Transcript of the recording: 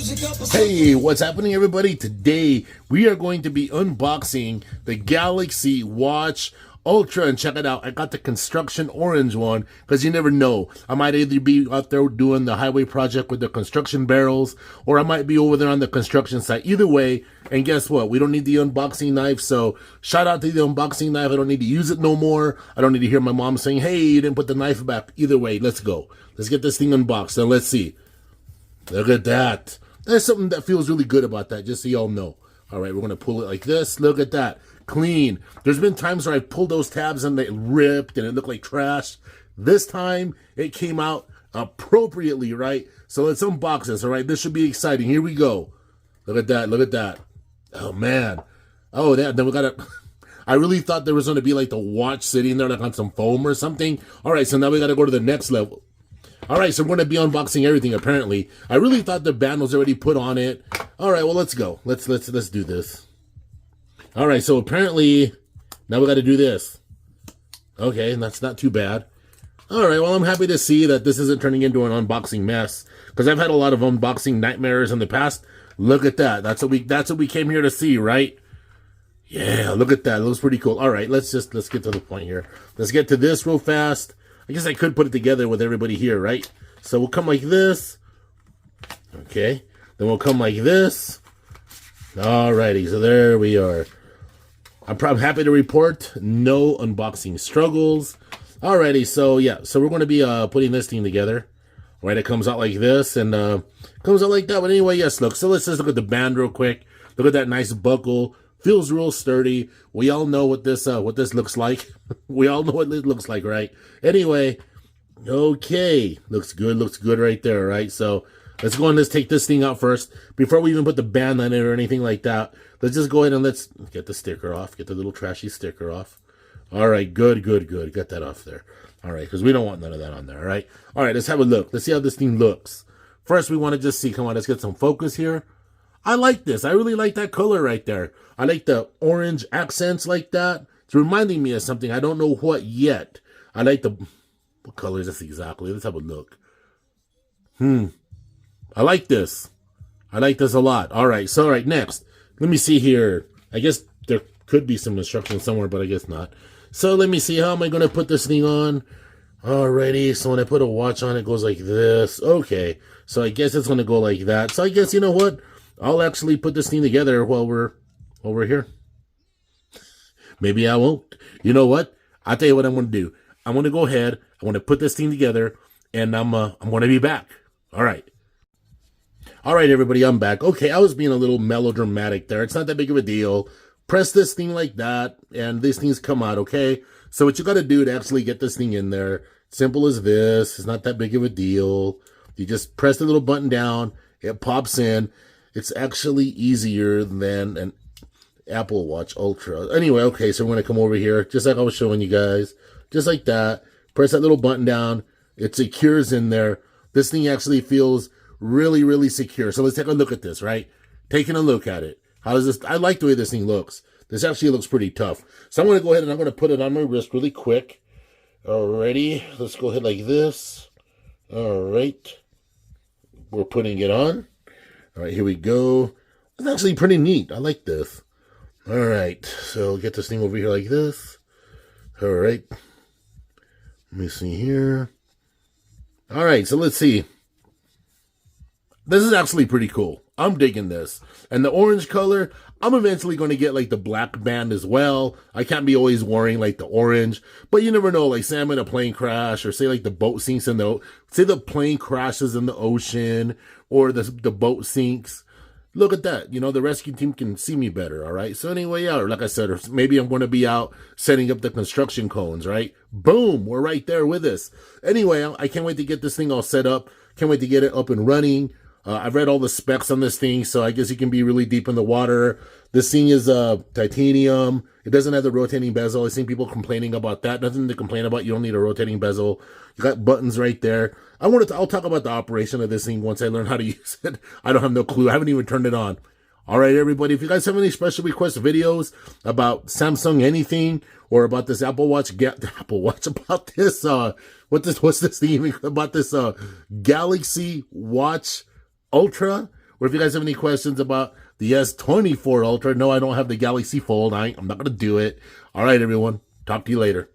Hey, what's happening, everybody? Today we are going to be unboxing the Galaxy Watch Ultra, and check it out. I got the construction orange one because you never know. I might either be out there doing the highway project with the construction barrels, or I might be over there on the construction site. Either way, and guess what? We don't need the unboxing knife, so shout out to the unboxing knife. I don't need to use it no more. I don't need to hear my mom saying, hey, you didn't put the knife back. Either way, let's go. Let's get this thing unboxed, and let's see. Look at that. There's something that feels really good about that, just so y'all know. All right, we're going to pull it like this. Look at that. Clean. There's been times where I pulled those tabs and they ripped and it looked like trash. This time, it came out appropriately, right? So let's unbox this, all right? This should be exciting. Here we go. Look at that. Look at that. Oh, man. Oh, then we got to... I really thought there was going to be like the watch sitting there like on some foam or something. All right, so now we got to go to the next level. All right, so we're going to be unboxing everything, apparently. I really thought the band was already put on it. All right, well, let's go. Let's do this. All right, so apparently, now we got to do this. Okay, and that's not too bad. All right, well, I'm happy to see that this isn't turning into an unboxing mess, because I've had a lot of unboxing nightmares in the past. Look at that. That's what we came here to see, right? Yeah, look at that. It looks pretty cool. All right, let's get to the point here. Let's get to this real fast. I guess I could put it together with everybody here, right? So we'll come like this. Okay. Then we'll come like this. Alrighty, so there we are. I'm happy to report no unboxing struggles. Alrighty, so yeah, so we're going to be putting this thing together. Right, it comes out like this and comes out like that. But anyway, yes, look. So let's just look at the band real quick. Look at that nice buckle. Feels real sturdy. We all know what this looks like. We all know what it looks like, right? Anyway, okay. Looks good right there, right? So let's go and let's take this thing out first. Before we even put the band on it or anything like that, let's just go ahead and let's get the sticker off. Get the little trashy sticker off. All right, good. Get that off there. All right, because we don't want none of that on there, all right? All right, let's have a look. Let's see how this thing looks. First, we want to just see. Come on, let's get some focus here. I like this. I really like that color right there. I like the orange accents like that. It's reminding me of something. I don't know what yet. I like the... What color is this exactly? Let's have a look. I like this. I like this a lot. All right. So, all right, next. Let me see here. I guess there could be some instructions somewhere, but I guess not. So, let me see. How am I going to put this thing on? Alrighty. So, when I put a watch on, it goes like this. Okay. So, I guess it's going to go like that. So, I guess, you know what? I'll actually put this thing together while we're here. Maybe I won't. You know what? I'll tell you what I'm going to do. I'm going to go ahead. I want to put this thing together, and I'm going to be back. All right. All right, everybody, I'm back. Okay, I was being a little melodramatic there. It's not that big of a deal. Press this thing like that, and these things come out, okay? So what you got to do to actually get this thing in there, simple as this. It's not that big of a deal. You just press the little button down. It pops in. It's actually easier than an Apple Watch Ultra. Anyway, okay, so we're going to come over here, just like I was showing you guys. Just like that. Press that little button down. It secures in there. This thing actually feels really, really secure. So let's take a look at this, right? Taking a look at it. How does this... I like the way this thing looks. This actually looks pretty tough. So I'm going to go ahead and I'm going to put it on my wrist really quick. Alrighty. Let's go ahead like this. Alright. We're putting it on. All right, here we go. It's actually pretty neat. I like this. All right, so get this thing over here like this. All right. Let me see here. All right, so let's see. This is actually pretty cool. I'm digging this. And the orange color, I'm eventually going to get like the black band as well. I can't be always wearing like the orange, but you never know. Like say I'm in a plane crash, or say like the boat sinks in the plane crashes in the ocean, or the boat sinks. Look at that. You know, the rescue team can see me better, all right? So anyway, yeah, or like I said, or maybe I'm going to be out setting up the construction cones, right? Boom, we're right there with this. Anyway, I can't wait to get this thing all set up. Can't wait to get it up and running. I've read all the specs on this thing, so I guess you can be really deep in the water. This thing is titanium. It doesn't have the rotating bezel. I've seen people complaining about that. Nothing to complain about. You don't need a rotating bezel. You got buttons right there. I'll talk about the operation of this thing once I learn how to use it. I don't have no clue. I haven't even turned it on. All right, everybody. If you guys have any special request videos about Samsung anything, or about this Apple Watch, about this, what's this thing even, about this Galaxy Watch Ultra, Or if you guys have any questions about the S24 Ultra, no, I don't have the Galaxy Fold. I'm not going to do it. All right, everyone. Talk to you later.